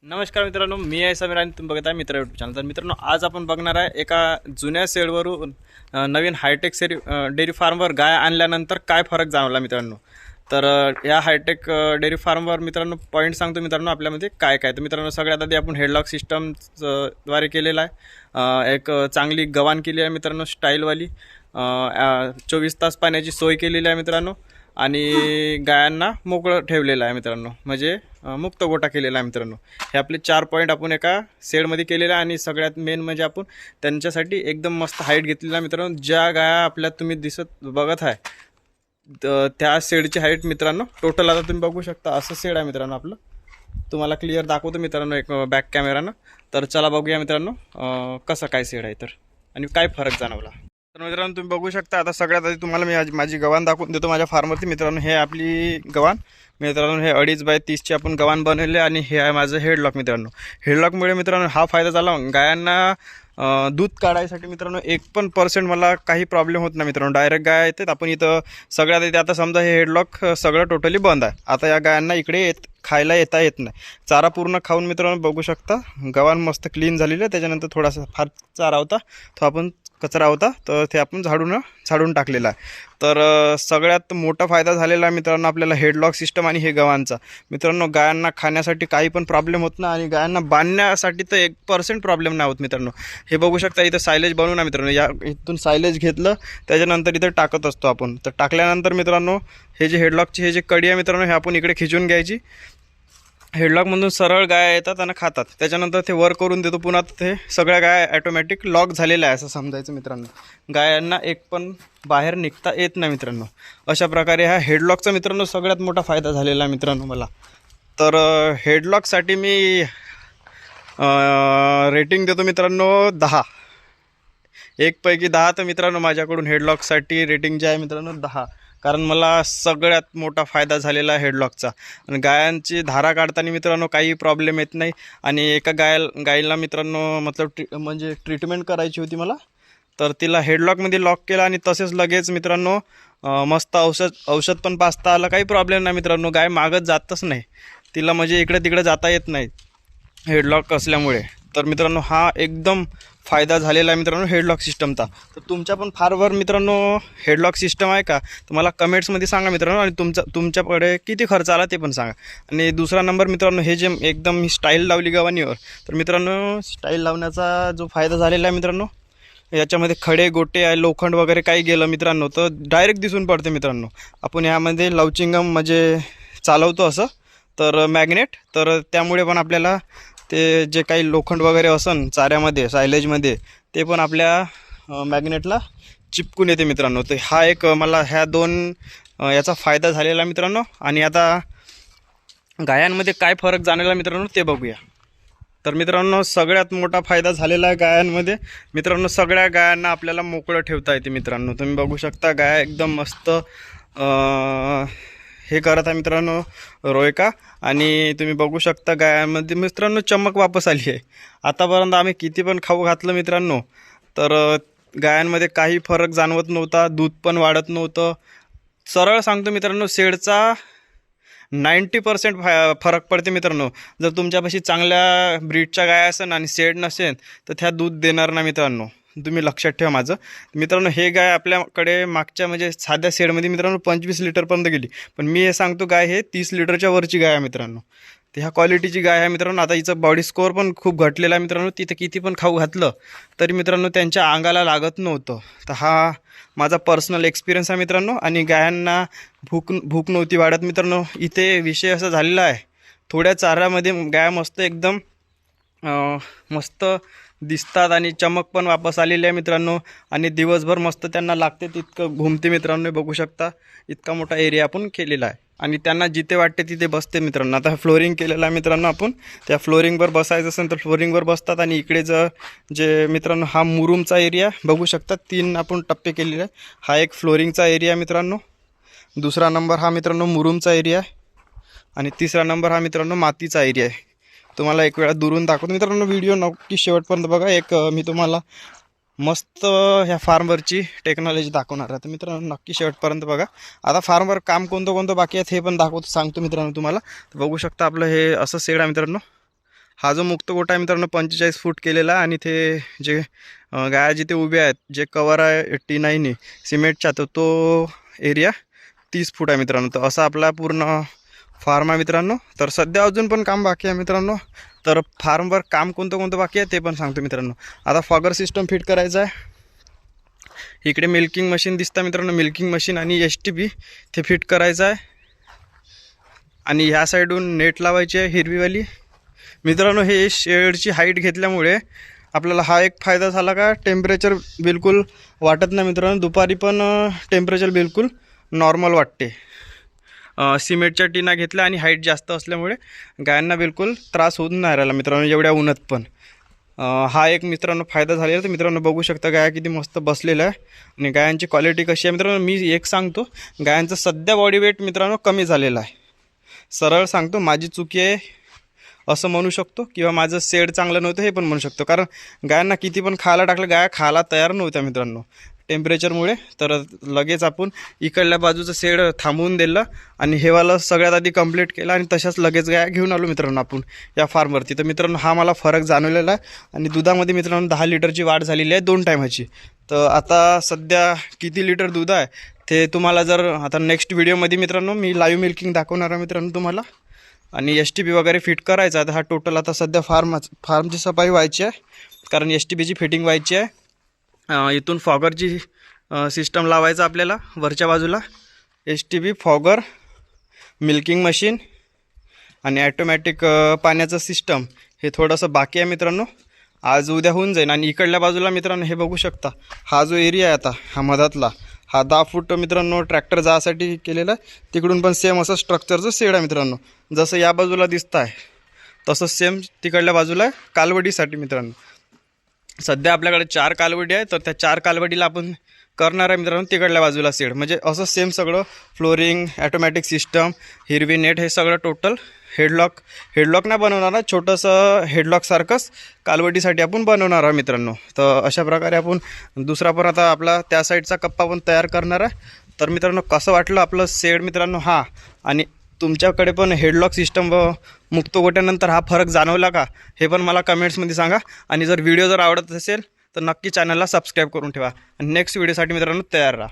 नमस्कार मित्रांनो, मी आहे समीर आणि तुम्ही बघत आहे मित्र यूट्यूब चॅनल. तर मित्रांनो, आज आपण बघणार आहे एका जुन्या शेडवरून नवीन हायटेक डेअरी फार्मवर गाय आणल्यानंतर काय फरक जाणवला मित्रांनो. तर या हायटेक डेअरी फार्मवर मित्रांनो पॉईंट सांगतो मित्रांनो आपल्यामध्ये काय काय. तर मित्रांनो, सगळ्यात आधी आपण हेडलॉक सिस्टम द्वारे केलेला आहे. एक चांगली गवाण केली आहे मित्रांनो, स्टाईलवाली. 24 तास पाण्याची सोय केलेली आहे मित्रांनो. आणि गायांना मोकळं ठेवलेलं आहे मित्रांनो, म्हणजे मुक्त गोठा केलेला आहे मित्रांनो. हे आपले 4 पॉईंट आपण एका शेडमध्ये केलेले आहे. आणि सगळ्यात मेन म्हणजे आपण त्यांच्यासाठी एकदम मस्त हाईट घेतलेला आहे मित्रांनो. ज्या गाया आपल्या तुम्ही बघत आहे त्या शेडची हाईट मित्रांनो टोटल आता तुम्ही बघू शकता. असं शेड आहे मित्रांनो आपलं. तुम्हाला क्लिअर दाखवतो मित्रांनो एक बॅक कॅमेरानं. तर चला बघूया मित्रांनो कसं काय शेड आहे तर आणि काय फरक जाणवला. तर मित्रांनो, तुम्ही बघू शकता. आता सगळ्यात आधी तुम्हाला मी माझी गव्हाण दाखवून देतो माझ्या फार्मवरती मित्रांनो. हे आपली गव्हाण मित्रांनो, हे 2.5x आपण गव्हाण बनवले. आणि हे आहे माझं हेडलॉक मित्रांनो. हेडलॉकमुळे मित्रांनो हा फायदा झाला गायांना दूध काढायसाठी मित्रांनो 1% मला काही प्रॉब्लेम होत नाही मित्रांनो. डायरेक्ट गाय येतात. आपण इथं सगळ्यात इथे आता समजा हे हेडलॉक सगळं टोटली बंद आहे. आता या गायांना इकडे खायला येता येत नाही. चारा पूर्ण खाऊन मित्रांनो बघू शकता. गव्हाण मस्त क्लीन झालेली आहे. त्याच्यानंतर थोडासा फार चारा होता तो आपण कचरा होता तर ते आपण झाडून टाकलेला आहे. तर सगळ्यात मोठा फायदा झालेला आहे मित्रांनो आपल्याला हेडलॉक सिस्टम आणि हे गव्हाणचा. मित्रांनो, गायांना खाण्यासाठी काही पण प्रॉब्लेम होत नाही. आणि गायांना बांधण्यासाठी तर 1% प्रॉब्लेम नाही होत मित्रांनो. हे बघू शकता इथं सायलेज बनवून ना मित्रांनो. या इथून सायलेज घेतलं त्याच्यानंतर इथं टाकत असतो आपण. तर टाकल्यानंतर मित्रांनो हे जे हेडलॉकची हे जे कडी आहे मित्रांनो, हे आपण इकडे खिचून घ्यायची. हेडलॉकमधून सरळ गाय येतात आणि खातात. त्याच्यानंतर ते वर करून देतो पुन्हा. ते सगळ्या गाय ॲटोमॅटिक लॉक झालेल्या आहे असं समजायचं मित्रांनो. गायांना एक पण बाहेर निघता येत नाही मित्रांनो. अशा प्रकारे हा हेडलॉकचा मित्रांनो सगळ्यात मोठा फायदा झालेला आहे मित्रांनो मला. तर हेडलॉकसाठी मी रेटिंग देतो मित्रांनो 10. 1 पैकी 10. तर मित्रांनो माझ्याकडून हेडलॉकसाठी रेटिंग जे आहे मित्रांनो 10. कारण मला सगळ्यात मोठा फायदा झालेला आहे हेडलॉकचा. आणि गायांची धारा काढताना मित्रांनो काही प्रॉब्लेम येत नाही. आणि एका गायीला मित्रांनो म्हणजे ट्रीटमेंट करायची होती मला. तर तिला हेडलॉकमध्ये लॉक केला आणि तसेच लगेच मित्रांनो मस्त औषध पण पाजता आलं. काही प्रॉब्लेम नाही मित्रांनो. गाय मागत जातच नाही. तिला म्हणजे इकडे तिकडे जाता येत नाही हेडलॉक असल्यामुळे. तर मित्रांनो हा एकदम फायदा झालेला आहे मित्रांनो हेडलॉक सिस्टमचा. तर तुमच्या पण फार्मवर मित्रांनो हेडलॉक सिस्टम आहे का तर मला कमेंट्समध्ये सांगा मित्रांनो. आणि तुमच्याकडे किती खर्च आला ते पण सांगा. आणि दुसरा नंबर मित्रांनो, हे जे एकदम मी स्टाईल लावली गव्हाणीवर. तर मित्रांनो स्टाईल लावण्याचा जो फायदा झालेला आहे मित्रांनो, याच्यामध्ये खडे गोटे आहे लोखंड वगैरे काही गेलं मित्रांनो तर डायरेक्ट दिसून पडते मित्रांनो. आपण यामध्ये लवचिंगम म्हणजे चालवतो असं तर मॅग्नेट. तर त्यामुळे पण आपल्याला ते जे काही लोखंड वगैरे असन चाऱ्यामध्ये सायलेजमध्ये ते पण आपल्या मॅग्नेटला चिपकून येते मित्रांनो. तर हा एक मला ह्या 2 याचा फायदा झालेला मित्रांनो. आणि आता गायांमध्ये काय फरक जाणवला मित्रांनो ते बघूया. तर मित्रांनो सगळ्यात मोठा फायदा झालेला आहे गायांमध्ये मित्रांनो. सगळ्या गायांना आपल्याला मोकळं ठेवता येते मित्रांनो. तुम्ही बघू शकता गाय एकदम मस्त हे करत आहे मित्रांनो रोयका. आणि तुम्ही बघू शकता गायांमध्ये मित्रांनो चमक वापस आली आहे. आतापर्यंत आम्ही किती पण खाऊ घातलं मित्रांनो तर गायांमध्ये काही फरक जाणवत नव्हता. दूध पण वाढत नव्हतं. सरळ सांगतो मित्रांनो, शेडचा 90% फरक पडते मित्रांनो. जर तुमच्यापाशी चांगल्या ब्रीडच्या गाय असेल आणि शेड नसेल तर त्या दूध देणार ना मित्रांनो. तुम्ही लक्षात ठेवा माझं मित्रांनो. हे गाय आपल्याकडे मागच्या म्हणजे साध्या शेडमध्ये मित्रांनो 25 लिटरपर्यंत गेली. पण मी हे सांगतो गाय हे 30 लिटरच्या वरची गाय आहे मित्रांनो. तर ह्या क्वालिटीची गाय आहे मित्रांनो. आता हिचं बॉडी स्कोअर पण खूप घटलेला आहे मित्रांनो. तिथं किती पण खाऊ घातलं तरी मित्रांनो त्यांच्या अंगाला लागत नव्हतं. तर हा माझा पर्सनल एक्सपिरियन्स आहे मित्रांनो. आणि गायांना भूक नव्हती वाढत मित्रांनो. इथे विषय असा झालेला आहे, थोड्या चाऱ्यामध्ये गाय मस्त एकदम मस्त दिसतात. आणि चमक पण वापस आलेली आहे मित्रांनो. आणि दिवसभर मस्त त्यांना लागते तितकं घुमते मित्रांनो. बघू शकता इतका मोठा एरिया आपण केलेला आहे. आणि त्यांना जिथे वाटते तिथे बसते मित्रांनो. आता फ्लोरिंग केलेलं आहे मित्रांनो आपण. त्या फ्लोरिंगवर बसायचं असेल तर फ्लोरिंगवर बसतात. आणि इकडे जे मित्रांनो हा मुरुमचा एरिया बघू शकता. 3 आपण टप्पे केलेले आहे. हा एक फ्लोरिंगचा एरिया मित्रांनो. दुसरा नंबर हा मित्रांनो मुरुमचा एरिया आहे. आणि तिसरा नंबर हा मित्रांनो मातीचा एरिया आहे. तुम्हाला एक वेळा दुरून दाखवतो मित्रांनो. व्हिडिओ नक्की शेवटपर्यंत बघा. एक मी तुम्हाला मस्त ह्या फार्मवरची टेक्नॉलॉजी दाखवणार आहे. तर मित्रांनो नक्की शेवटपर्यंत बघा. आता फार्मवर काम कोणतं बाकी आहे हे पण सांगतो मित्रांनो तुम्हाला. तर बघू शकता आपलं हे असं शेड आहे मित्रांनो. हा जो मुक्त गोठा आहे मित्रांनो 45 फूट केलेला आहे आणि ते जे गाया जिथे उभ्या आहेत जे कवर आहे 89 सिमेंटचा तो एरिया 30 फूट आहे मित्रांनो. तर असा आपला पूर्ण फार्म आहे मित्रांनो. तर सध्या अजून पण काम बाकी आहे मित्रांनो. तर फार्मवर काम कोणतं बाकी आहे ते पण सांगतो मित्रांनो. आता फॉगर सिस्टम फिट करायचं आहे. इकडे मिल्किंग मशीन दिसतं मित्रांनो, मिल्किंग मशीन आणि STP ते फिट करायचं आहे. आणि ह्या साईडून नेट लावायची आहे हिरवीवाली मित्रांनो. हे शेडची हाईट घेतल्यामुळे आपल्याला हा एक फायदा झाला का, टेम्परेचर बिलकुल वाटत नाही मित्रांनो. दुपारी पण टेम्परेचर बिलकुल नॉर्मल वाटते. सिमेंटच्या टिना घेतल्या आणि हाईट जास्त असल्यामुळे गायांना बिलकुल त्रास होत नाही राहिला मित्रांनो एवढ्या उन्हात पण. हा एक मित्रांनो फायदा झालेला. तर मित्रांनो बघू शकता गाया किती मस्त बसलेल्या आहे आणि गायांची क्वालिटी कशी आहे मित्रांनो. मी एक सांगतो, गायांचं सध्या बॉडी वेट मित्रांनो कमी झालेलं आहे. सरळ सांगतो, माझी चुकी आहे असं म्हणू शकतो किंवा माझं शेड चांगलं नव्हतं हे पण म्हणू शकतो. कारण गायांना किती पण खायला टाकलं गाया खायला तयार नव्हत्या मित्रांनो टेम्परेचरमुळे. तर लगेच आपण इकडल्या बाजूचं शेड थांबवून दिलं आणि हेवाला सगळ्यात आधी कंप्लीट केलं आणि तशाच लगेच गाया घेऊन आलो मित्रांनो आपण या फार्मवरती. तर मित्रांनो हा मला फरक जाणवलेला आहे आणि दुधामध्ये मित्रांनो 10 लिटरची वाढ झालेली आहे 2 टायमाची. तर आता सध्या किती लिटर दूध आहे ते तुम्हाला जर आता नेक्स्ट व्हिडिओमध्ये मित्रांनो मी लाईव्ह मिल्किंग दाखवणार आहे मित्रांनो तुम्हाला. आणि STP वगैरे फिट करायचा आहे. हा टोटल आता सध्या फार्मची सफाई व्हायची आहे कारण STPची फिटिंग व्हायची आहे. इथून फॉगरची सिस्टम लावायचं आपल्याला वरच्या बाजूला. STP फॉगर मिल्किंग मशीन आणि ॲटोमॅटिक पाण्याचं सिस्टम हे थोडंसं बाकी आहे मित्रांनो. आज उद्या होऊन जाईल. आणि इकडल्या बाजूला मित्रांनो हे बघू शकता, हा जो एरिया आहे आता हा मधातला हा 10 फूट मित्रांनो ट्रॅक्टर जायसाठी केलेला आहे. तिकडून पण सेम असं स्ट्रक्चरचं शेड आहे मित्रांनो. जसं या बाजूला दिसतं आहे तसंच सेम तिकडल्या बाजूला आहे कालवडीसाठी मित्रांनो. सध्या आपल्याकडे 4 कालवडी आहे. तर त्या 4 कालवडीला आपण करणार आहे मित्रांनो तिकडल्या बाजूला शेड. म्हणजे असं सेम सगळं फ्लोरिंग ॲटोमॅटिक सिस्टम हिरवी नेट हे सगळं टोटल हेडलॉक नाही बनवणार आहे, छोटंसं हेडलॉकसारखंच कालवडीसाठी आपण बनवणार आहे मित्रांनो. तर अशा प्रकारे आपण दुसरा पण आता आपला त्या साईडचा कप्पा पण तयार करणार आहे. तर मित्रांनो कसं वाटलं आपलं शेड मित्रांनो हा, आणि तुमच्याकडे पण हेडलॉक सिस्टम व मुक्त गोट्यानंतर हा फरक जाणवला का हे पण मला कमेंट्समध्ये सांगा. आणि जर व्हिडिओ जर आवडत असेल तर नक्की चॅनलला सबस्क्राईब करून ठेवा आणि नेक्स्ट व्हिडिओसाठी मित्रांनो तयार राहा.